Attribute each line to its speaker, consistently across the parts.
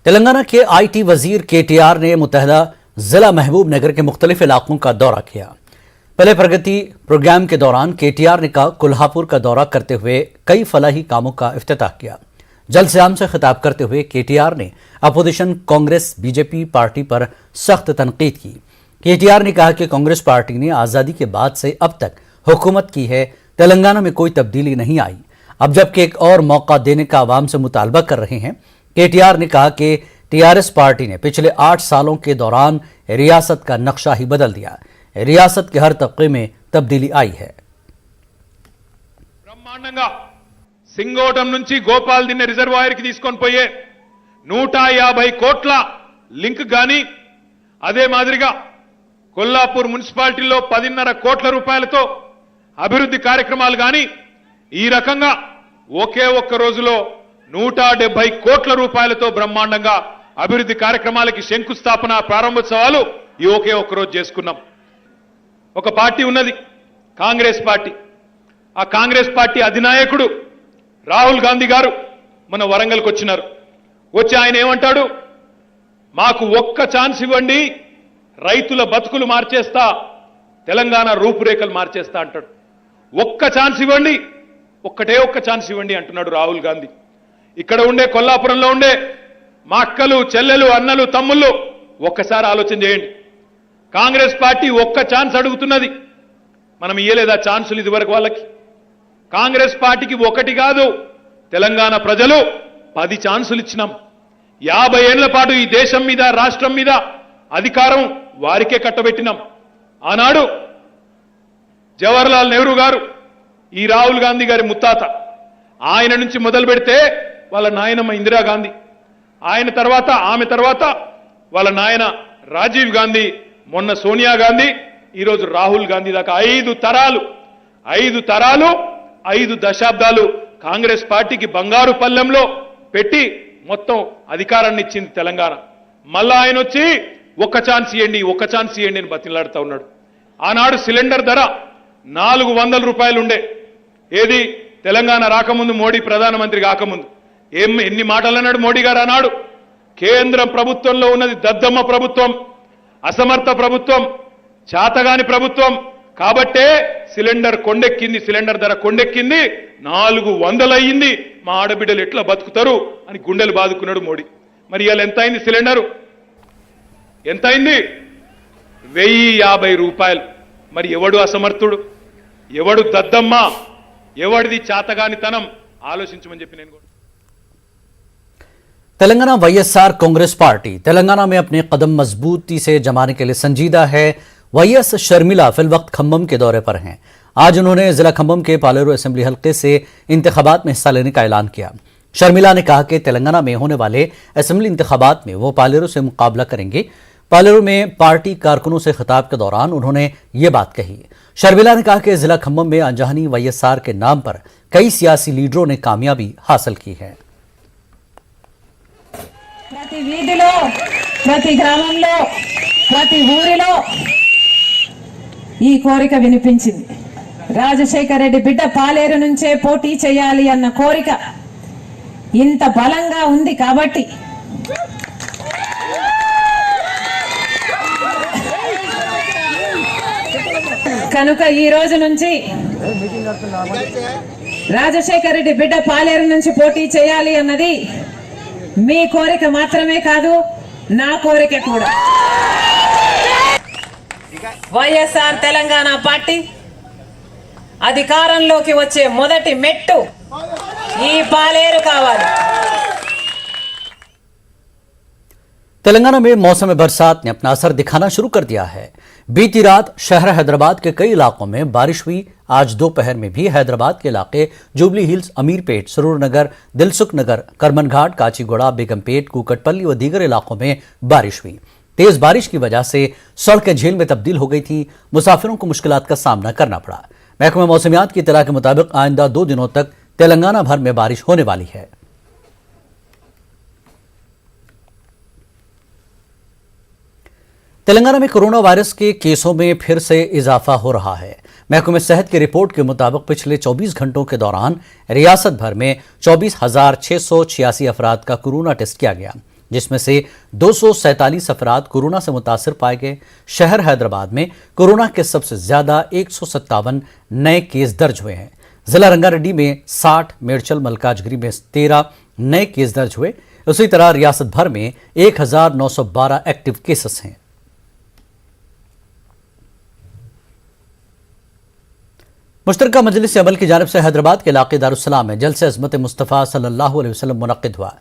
Speaker 1: तेलंगाना के आईटी वजीर केटीआर ने मुतहदा जिला महबूब नगर के मुख्तलिफ इलाकों का दौरा किया। पहले प्रगति प्रोग्राम के दौरान केटीआर ने कोल्हापुर का दौरा करते हुए कई फलाही कामों का इफ्तिताह किया। जल श्याम से खिताब करते हुए केटीआर ने अपोजिशन कांग्रेस बीजेपी पार्टी पर सख्त तनकीद की। केटीआर ने कहा कि कांग्रेस पार्टी ने आज़ादी के बाद से अब तक हुकूमत की है, तेलंगाना में कोई तब्दीली नहीं आई। अब जबकि एक और मौका देने का आवाम से मुतालबा कर रहे हैं। केटीआर ने कहा कि टीआरएस पार्टी ने पिछले 8 सालों के दौरान रियासत का नक्शा ही बदल दिया। रियासत के हर तबके में तब्दीली आई है।
Speaker 2: బ్రహ్మాండంగా సింగోటం నుంచి గోపాల్ దిన్నె రిజర్వాయర్ కి తీసుకొని పోయే 150 కోట్ల లింక్ గాని, అదే మాదిరిగా కొల్లాపూర్ మున్సిపాలిటీలో 10.5 కోట్ల రూపాయలతో అభివృద్ధి కార్యక్రమాలు గాని, ఈ రకంగా ఒకే ఒక్క రోజులో 170 కోట్ల రూపాయలతో బ్రహ్మాండంగా అభివృద్ధి కార్యక్రమాలకి శంకుస్థాపన ప్రారంభోత్సవాలు ఈ ఒకే ఒక్క రోజు చేసుకున్నాం। ఒక పార్టీ ఉన్నది, కాంగ్రెస్ పార్టీ। ఆ కాంగ్రెస్ పార్టీ అధినాయకుడు రాహుల్ గాంధీ గారు మన వరంగల్కి వచ్చినారు। వచ్చి ఆయన ఏమంటాడు, మాకు ఒక్క ఛాన్స్ ఇవ్వండి, రైతుల బతుకులు మార్చేస్తా, తెలంగాణ రూపురేఖలు మార్చేస్తా అంటాడు। ఒక్క ఛాన్స్ ఇవ్వండి, ఒక్కటే ఒక్క ఛాన్స్ ఇవ్వండి అంటున్నాడు రాహుల్ గాంధీ। ఇక్కడ ఉండే కొల్లాపురంలో ఉండే మా అక్కలు, చెల్లెలు, అన్నలు, తమ్ముళ్ళు ఒక్కసారి ఆలోచన చేయండి। కాంగ్రెస్ పార్టీ ఒక్క ఛాన్స్ అడుగుతున్నది, మనం ఇయ్యలేదా ఛాన్సులు ఇదివరకు వాళ్ళకి? కాంగ్రెస్ పార్టీకి ఒకటి కాదు, తెలంగాణ ప్రజలు 10 ఛాన్సులు ఇచ్చినాం। 50 ఏళ్ల పాటు ఈ దేశం మీద, రాష్ట్రం మీద అధికారం వారికే కట్టబెట్టినాం। ఆనాడు జవహర్లాల్ నెహ్రూ గారు, ఈ రాహుల్ గాంధీ గారి ముత్తాత, ఆయన నుంచి మొదలు పెడితే వాళ్ళ నాయనమ్మ ఇందిరాగాంధీ, ఆయన తర్వాత, ఆమె తర్వాత వాళ్ళ నాయన రాజీవ్ గాంధీ, మొన్న సోనియా గాంధీ, ఈరోజు రాహుల్ గాంధీ దాకా 5 తరాలు 5 దశాబ్దాలు కాంగ్రెస్ పార్టీకి బంగారు పల్లెంలో పెట్టి మొత్తం అధికారాన్ని ఇచ్చింది తెలంగాణ। మళ్ళా ఆయన వచ్చి ఒక్క ఛాన్స్ ఇవ్వండి అని బతిలాడుతూ ఉన్నాడు। ఆనాడు సిలిండర్ ధర 400 రూపాయలు ఉండే, ఏది తెలంగాణ రాకముందు, మోడీ ప్రధానమంత్రి కాకముందు। ఎన్ని మాటలు అన్నాడు మోడీ గారు ఆనాడు? కేంద్రం ప్రభుత్వంలో ఉన్నది దద్దమ్మ ప్రభుత్వం, అసమర్థ ప్రభుత్వం, చాతగాని ప్రభుత్వం కాబట్టే సిలిండర్ ధర కొండెక్కింది, 400 అయ్యింది, మా ఆడబిడ్డలు ఎట్లా బతుకుతారు అని గుండెలు బాదుకున్నాడు మోడీ। మరి ఇవాళ ఎంత అయింది సిలిండరు? ఎంత అయింది? 1050 రూపాయలు। మరి ఎవడు అసమర్థుడు, ఎవడు దద్దమ్మ, ఎవడిది చాతగానితనం ఆలోచించమని చెప్పి నేను।
Speaker 1: तेलंगाना वाईएसआर कांग्रेस पार्टी तेलंगाना में अपने कदम मजबूती से जमाने के लिए संजीदा है। वाईएस शर्मिला फिलवक्त खम्भम के दौरे पर हैं। आज उन्होंने जिला खम्भम के पालेरू असेंबली हल्के से इंतखाबात में हिस्सा लेने का ऐलान किया। शर्मिला ने कहा कि तेलंगाना में होने वाले असेंबली इंतखाबात में वो पालेरू से मुकाबला करेंगे। पालेरू में पार्टी कारकुनों से खिताब के दौरान उन्होंने ये बात कही। शर्मिला ने कहा कि जिला खम्भम में अंजहानी वाईएसआर के नाम पर कई सियासी लीडरों ने कामयाबी हासिल की है।
Speaker 3: ప్రతి వీధిలో, ప్రతి గ్రామంలో, ప్రతి ఊరిలో ఈ కోరిక వినిపించింది। రాజశేఖర రెడ్డి బిడ్డ పాలేరు నుంచే పోటీ చేయాలి అన్న కోరిక ఇంత బలంగా ఉంది కాబట్టి కనుక ఈ రోజు నుంచి రాజశేఖర రెడ్డి బిడ్డ పాలేరు నుంచి పోటీ చేయాలి అన్నది మీ కోరిక మాత్రమే కాదు, నా కోరిక కూడా। వైఎస్ఆర్ తెలంగాణ పార్టీ అధికారంలోకి వచ్చే మొదటి మెట్టు ఈ పాలేరు కావాలి।
Speaker 1: तेलंगाना में मौसम बरसात ने अपना असर दिखाना शुरू कर दिया है। बीती रात शहर हैदराबाद के कई इलाकों में बारिश हुई। आज दोपहर में भी हैदराबाद के इलाके जुबली हिल्स, अमीरपेट, सरूर नगर, दिलसुख नगर, करमन घाट, काचीगुड़ा, बेगमपेट, कुकटपल्ली व दीगर इलाकों में बारिश हुई। तेज बारिश की वजह से सड़कें झील में तब्दील हो गई थी। मुसाफिरों को मुश्किलात का सामना करना पड़ा। महकमा मौसमियात की इत्तला के मुताबिक आइंदा 2 दिनों तक तेलंगाना भर में बारिश होने वाली है। तेलंगाना में कोरोना वायरस के केसों में फिर से इजाफा हो रहा है। महकमे सेहत की रिपोर्ट के मुताबिक पिछले 24 घंटों के दौरान रियासत भर में 24,686 अफराद का कोरोना टेस्ट किया गया। जिसमें से 247 अफराद कोरोना से मुतासिर पाए गए। शहर हैदराबाद में कोरोना के सबसे ज्यादा 157 नए केस दर्ज हुए हैं। जिला रंगारेड्डी में 60, मेडचल मलकाजगिरी में 13 नए केस दर्ज हुए। उसी तरह रियासत भर में 1912 एक्टिव केसेस हैं। मुश्तरका मजलिस अमल की जानिब से हैदराबाद के इलाके दारुस्सलाम में जलसे अज़मत मुस्तफ़ा सल्लल्लाहु अलैहि वसल्लम मुनक़्क़िद हुआ।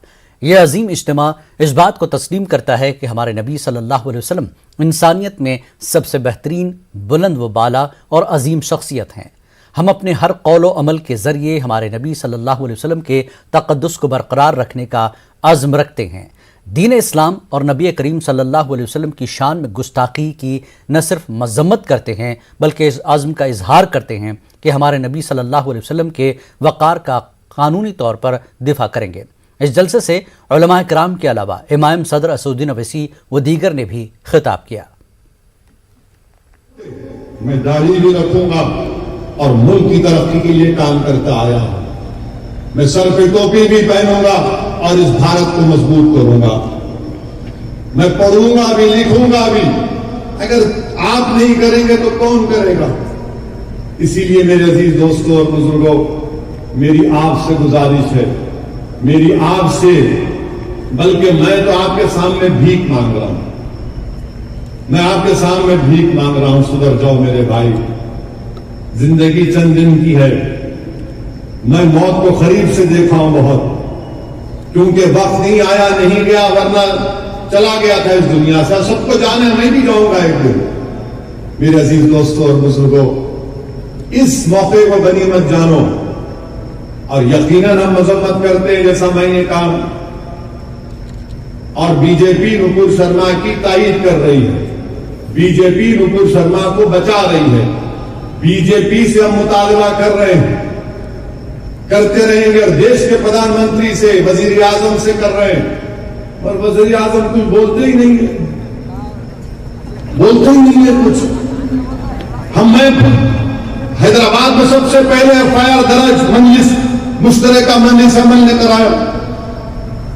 Speaker 1: यह अजीम इज्तिमा इस बात को तस्लीम करता है कि हमारे नबी सल्लल्लाहु अलैहि वसल्लम इंसानियत में सबसे बेहतरीन, बुलंद व बाला और अजीम शख्सियत हैं। हम अपने हर कौल व अमल के ज़रिए हमारे नबी सल्लल्लाहु अलैहि वसल्लम के तक़द्दुस को बरकरार रखने का अज़्म रखते हैं। दीन इस्लाम और नबी करीम सल्लल्लाहु अलैहि वसल्लम की शान में गुस्ताखी की न सिर्फ मज़म्मत करते हैं बल्कि इस आज़म का इजहार करते हैं कि हमारे नबी सल्लल्लाहु अलैहि वसल्लम के वक़ार का कानूनी तौर पर दिफा करेंगे। इस जलसे से उलमा किराम के अलावा इमाम सदर असदुद्दीन अवैसी व दीगर ने भी खिताब किया।
Speaker 4: मैं दाढ़ी भी रखूंगा और मुल्क की तरक्की के लिए काम करता आया हूं। मैं सर पे टोपी भी पहनूंगा और इस भारत को मजबूत करूंगा। मैं पढ़ूंगा भी, लिखूंगा भी। अगर आप नहीं करेंगे तो कौन करेगा? इसीलिए मेरे अजीज दोस्तों और बुजुर्गों, मेरी आपसे गुजारिश है, मेरी आपसे, बल्कि मैं तो आपके सामने भीख मांग रहा हूं। मैं आपके सामने भीख मांग रहा हूं, सुधर जाओ मेरे भाई। जिंदगी चंद दिन की है। मैं मौत को करीब से देखा हूं बहुत, क्योंकि वक्त नहीं आया, नहीं गया, वरना चला गया था इस दुनिया से। सबको जाने, मैं भी जाऊंगा एक दिन। मेरे अजीज दोस्तों और बुजुर्गों, इस मौके को गनीमत जानो। और यकीनन हम मजम्मत करते हैं, जैसा मैंने कहा, और बीजेपी नुपुर शर्मा की तायीद कर रही है। बीजेपी नुपुर शर्मा को बचा रही है। बीजेपी से हम मुतालबा कर रहे हैं, करते रहेंगे, और देश के प्रधानमंत्री से, वजीर आजम से कर रहे हैं। और वजीर आजम कुछ बोलते ही नहीं है, बोलते ही नहीं है कुछ। मैं हैदराबाद में सबसे पहले एफआईआर दर्ज मजलिस मुश्तरका मजलिस अमल ने कराया,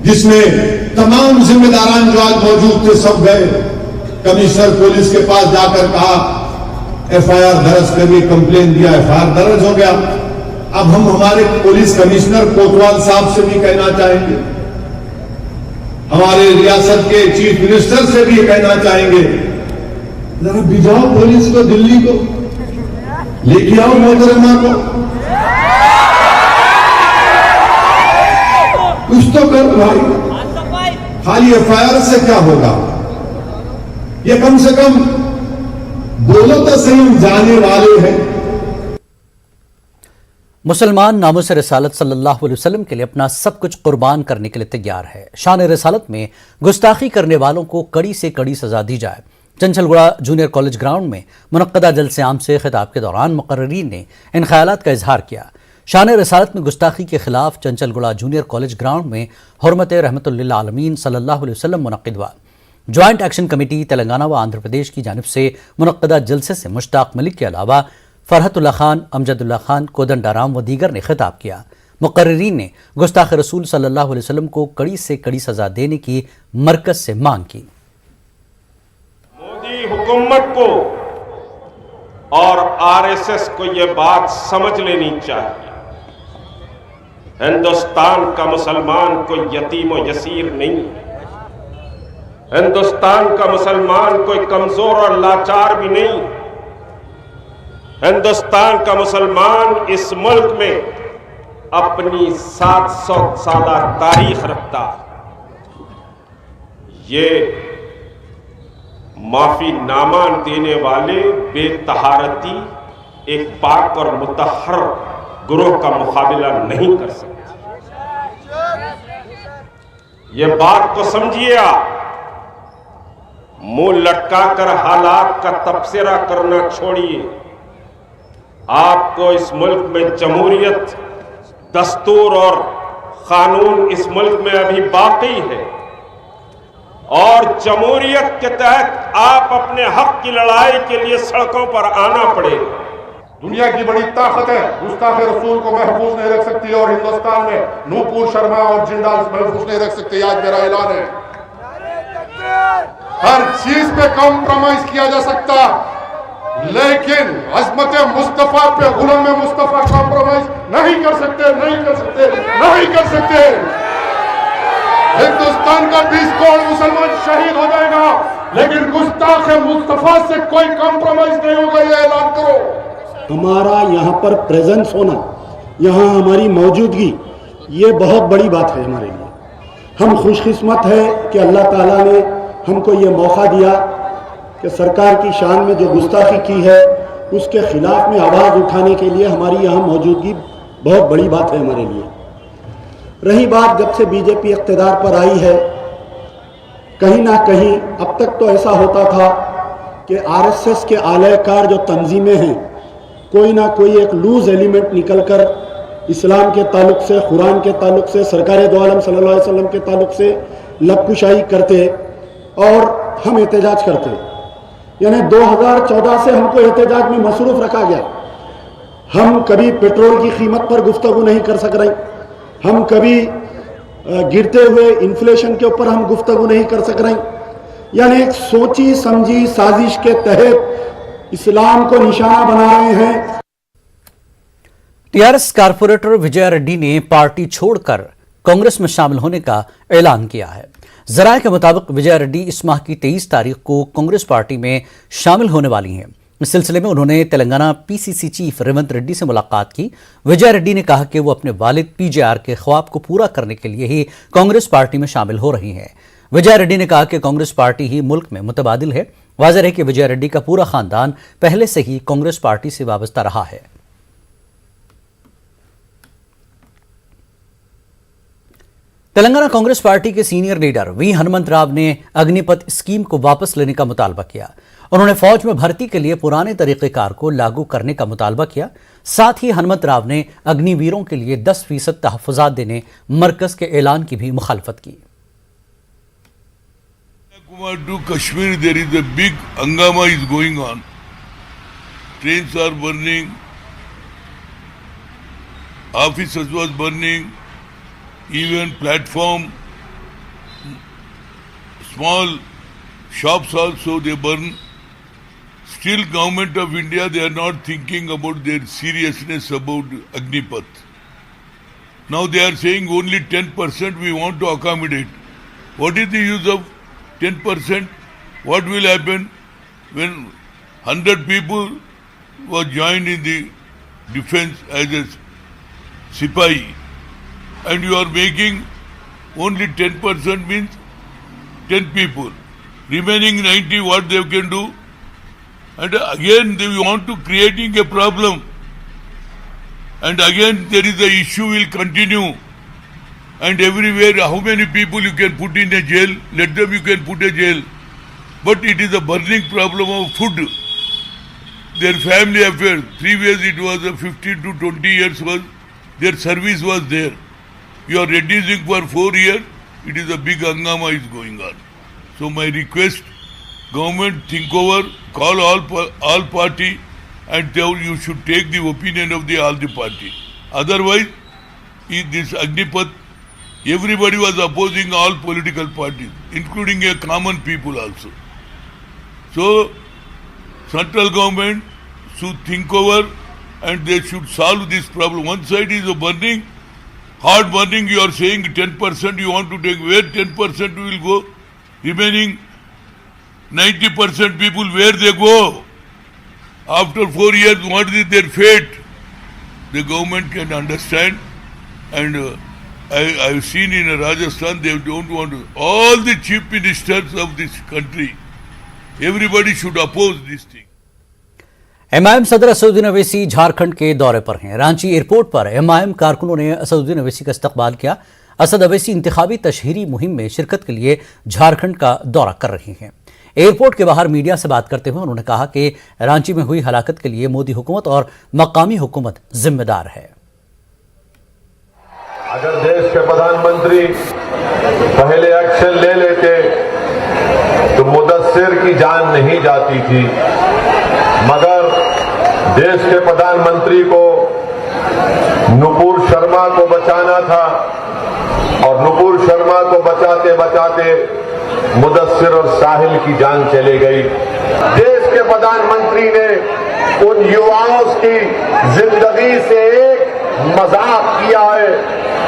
Speaker 4: जिसमें तमाम जिम्मेदारान जो आज मौजूद थे सब गए। कमिश्नर पुलिस के पास जाकर कहा एफआईआर दर्ज करिए, कंप्लेन दिया, एफआईआर दर्ज हो गया। अब हम हमारे पुलिस कमिश्नर कोतवाल साहब से भी कहना चाहेंगे, हमारे रियासत के चीफ मिनिस्टर से भी कहना चाहेंगे, जरा भिजाओ पुलिस को, दिल्ली को लेके आओ, मोहतरमा को कुछ तो कर भाई। खाली एफआईआर से क्या होगा? ये कम से कम बोलो तो सही, हम जाने वाले हैं।
Speaker 1: मुसलमान नामुस रिसालत सल्लल्लाहु अलैहि वसल्लम के लिए अपना सब कुछ कुर्बान करने के लिए तैयार है। शान रिसालत में गुस्ताखी करने वालों को कड़ी से कड़ी सजा दी जाए। चंचलगुड़ा जूनियर कॉलेज ग्राउंड में मुनक्कदा जलसे आम से खिताब के दौरान मुकर्रिरीन ने इन ख्यालात का इजहार किया। शान रिसालत में गुस्ताखी के खिलाफ चंचलगुड़ा जूनियर कॉलेज ग्राउंड में हुर्मत रहमतुल्लिल आलमीन सल्लल्लाहु अलैहि वसल्लम मुनक्किद हुआ। ज्वाइंट एक्शन कमेटी तेलंगाना व आंध्र प्रदेश की जानिब से मुनक्कदा जलसे से मुश्ताक मलिक के अलावा फरहतुल्लाह खान, अमजदुल्लाह खान, कोदंडाराम व दीगर ने खिताब किया। मुकर्रिरीन ने गुस्ताख रसूल सल्लल्लाहु अलैहि वसल्लम को कड़ी से कड़ी सजा देने की मरकज से मांग की।
Speaker 5: मोदी हुकूमत को और आरएसएस को यह बात समझ लेनी चाहिए, हिंदुस्तान का मुसलमान कोई यतीम और यसीर नहीं है। हिंदुस्तान का मुसलमान कोई कमजोर और लाचार भी नहीं। हिंदुस्तान का मुसलमान इस मुल्क में अपनी 700 साला तारीख रखता है। ये माफी नामा देने वाले बेतहारती एक पाक और मुतहर गुरोह का मुकाबला नहीं कर सकते। ये बात को समझिए आप। मुंह लटकाकर हालात का तबसरा करना छोड़िए। आपको इस मुल्क में जमहूरियत, दस्तूर और कानून इस मुल्क में अभी बाकी है, और जमहूरियत के तहत आप अपने हक की लड़ाई के लिए सड़कों पर आना पड़ेगा।
Speaker 6: दुनिया की बड़ी ताकत है, गुस्ताख रसूल को महफूज नहीं रख सकती, और हिंदुस्तान में नूपुर शर्मा और जिंदाल महफूज नहीं रख सकते। आज मेरा ऐलान है, हर चीज पे कॉम्प्रोमाइज किया जा सकता, लेकिन अजमत मुस्तफा पे गुलाम मुस्तफा कॉम्प्रोमाइज नहीं कर सकते, नहीं कर सकते, नहीं कर सकते। हिंदुस्तान का 20 करोड़ मुसलमान शहीद हो जाएगा, लेकिन गुस्ताख मुस्तफा से कोई कॉम्प्रोमाइज नहीं होगा, ये ऐलान करो।
Speaker 7: हमारा यहाँ पर प्रेजेंस होना, यहाँ हमारी मौजूदगी, ये बहुत बड़ी बात है हमारे लिए। हम खुशकिस्मत है कि अल्लाह ताला ने हमको ये मौका दिया कि सरकार की शान में जो गुस्ताखी की है उसके खिलाफ में आवाज़ उठाने के लिए हमारी यहाँ मौजूदगी बहुत बड़ी बात है हमारे लिए। रही बात जब से बीजेपी इक़्तिदार पर आई है, कहीं ना कहीं अब तक तो ऐसा होता था कि आरएसएस के आलयकार जो तंजीमें हैं, कोई ना कोई एक लूज एलिमेंट निकलकर इस्लाम के ताल्लुक से, कुरान के ताल्लुक से, सरकार दो आलम सल्लल्लाहु अलैहि वसल्लम के ताल्लुक से लबकुशाई करते और हम एहतजाज करते। यानी 2014 से हमको एहतजाज में मसरूफ रखा गया। हम कभी पेट्रोल की कीमत पर गुफ्तगू नहीं कर सक रहे, हम कभी गिरते हुए इन्फ्लेशन के ऊपर हम गुफ्तगू नहीं कर सक रहे। यानी एक सोची समझी साजिश के तहत इस्लाम को निशाना बना रहे हैं।
Speaker 1: टीआरएस कारपोरेटर विजय रेड्डी ने पार्टी छोड़कर कांग्रेस में शामिल होने का ऐलान किया है। जराये के मुताबिक विजय रेड्डी इस माह की 23 तारीख को कांग्रेस पार्टी में शामिल होने वाली हैं। इस सिलसिले में उन्होंने तेलंगाना पीसीसी चीफ रेवंत रेड्डी से मुलाकात की। विजय रेड्डी ने कहा कि वो अपने वालिद पीजेआर के ख्वाब को पूरा करने के लिए ही कांग्रेस पार्टी में शामिल हो रही हैं। विजय रेड्डी ने कहा कि कांग्रेस पार्टी ही मुल्क में मुतबादिल है। वाज़ेह है कि विजय रेड्डी का पूरा खानदान पहले से ही कांग्रेस पार्टी से वाबस्ता रहा है। तेलंगाना कांग्रेस पार्टी के senior leader V Hanumantha Rao ने अग्निपथ स्कीम को वापस लेने का मुतालबा किया। उन्होंने फौज में भर्ती के लिए पुराने तरीक़ेकार को लागू करने का मुतालबा किया। साथ ही हनुमंत राव ने अग्निवीरों के लिए 10% तहफ़्फ़ुज़ात देने मरकज के ऐलान की भी मुखालफत की।
Speaker 8: To Kashmir, there is a big hangama is going on. Trains are burning, offices was burning, even platform, small shops also they burn. Still government of India, they are not thinking about their seriousness about Agnipath. Now they are saying only 10% we want to accommodate. What is the use of 10%? What will happen when 100 people were joined in the defense as a Sipahi, and you are making only 10% means 10 people. Remaining 90, what they can do? And again they want to creating a problem. And again there is a issue will continue. And everywhere, how many people you can put in a jail? Let them you can put a jail. But it is a burning problem of food. Their family affair. Previously it was a 15 to 20 years was their service was there. You are reducing for 4 years. It is a big hangama is going on. So my request, government think over, call all party, and tell you should take the opinion of all the party. Otherwise, if this Agnipath, everybody was opposing all political parties, including a common people also. So, central government should think over and they should solve this problem. One side is a burning, hard burning, you are saying 10% you want to take, where 10% will go? Remaining 90% people, where they go? After 4 years, what is their fate? The government can understand, and I have seen in Rajasthan, they don't want to. All the chief ministers of this country, everybody should oppose this thing.
Speaker 1: MIM सदर असदुद्दीन अवैसी झारखंड के दौरे पर हैं। Ranchi airport पर MIM कारकुनों ने असदुद्दीन अवैसी का इस्तकबाल किया। असद अवैसी इंतखाबी तशहीरी मुहिम में शिरकत के लिए झारखंड का दौरा कर रहे हैं। एयरपोर्ट के बाहर मीडिया से बात करते हुए उन्होंने कहा कि रांची में हुई हलाकत के लिए मोदी हुकूमत और मकामी हुकूमत जिम्मेदार है।
Speaker 9: अगर देश के प्रधानमंत्री पहले एक्शन ले लेते तो मुदस्सिर की जान नहीं जाती थी, मगर देश के प्रधानमंत्री को नुपुर शर्मा को बचाना था और नुपुर शर्मा को बचाते बचाते मुदस्सिर और साहिल की जान चली गई। देश के प्रधानमंत्री ने उन युवाओं की जिंदगी से एक मजाक किया है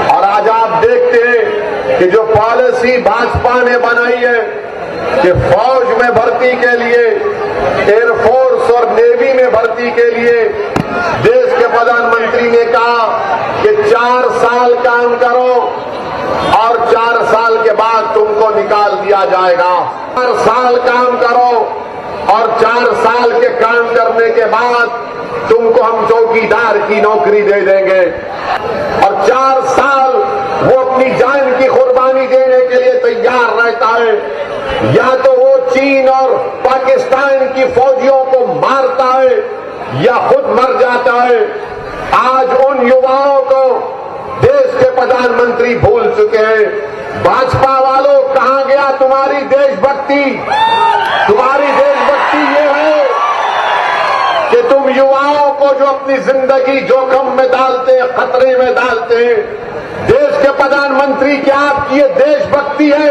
Speaker 9: और आज आप देखते हैं कि जो पॉलिसी भाजपा ने बनाई है कि फौज में भर्ती के लिए, एयरफोर्स और नेवी में भर्ती के लिए देश के प्रधानमंत्री ने कहा कि 4 साल काम करो और 4 साल के बाद तुमको निकाल दिया जाएगा। 4 साल काम करो और 4 साल के काम करने के बाद तुमको हम चौकीदार की नौकरी दे देंगे। और 4 साल वो अपनी जान की कुर्बानी देने के लिए तैयार रहता है, या तो वो चीन और पाकिस्तान की फौजियों को मारता है या खुद मर जाता है। आज उन युवाओं को देश के प्रधानमंत्री भूल चुके हैं। भाजपा वालों, कहां गया तुम्हारी देशभक्ति? तुम्हारी देशभक्ति ये है कि तुम युवाओं को जो अपनी जिंदगी जोखिम में डालते हैं, खतरे में डालते हैं, देश के प्रधानमंत्री, क्या आपकी ये देशभक्ति है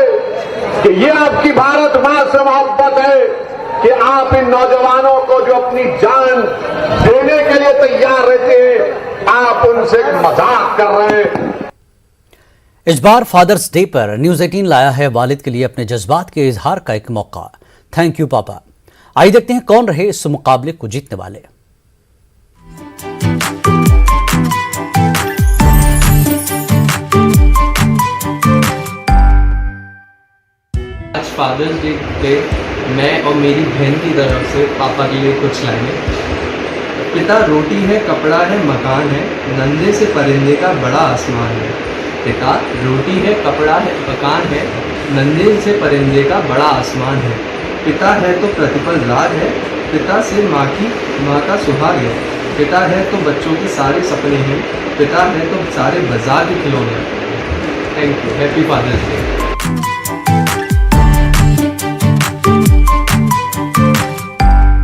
Speaker 9: कि ये आपकी भारत मां से मोहब्बत है कि आप इन नौजवानों को जो अपनी जान देने के लिए तैयार रहते हैं, आप उनसे मजाक कर रहे हैं?
Speaker 1: इस बार फादर्स डे पर न्यूज 18 लाया है वालिद के लिए अपने जज्बात के इजहार का एक मौका। थैंक यू पापा। आइए देखते हैं कौन रहे इस मुकाबले को जीतने वाले।
Speaker 10: आज फादर्स डे पे मैं और मेरी बहन की तरफ से पापा के लिए कुछ लाएंगे। पिता रोटी है, कपड़ा है, मकान है, नंदे से परिंदे का बड़ा आसमान है। पिता रोटी है, कपड़ा है, मकान है, नंदे से परिंदे का बड़ा आसमान है। पिता है तो प्रतिपल राग है, पिता से माँ का सुहाग है। पिता है तो बच्चों के सारे सपने हैं, पिता है तो सारे बाजार के खिलौने हैं। Thank you. Happy father's day.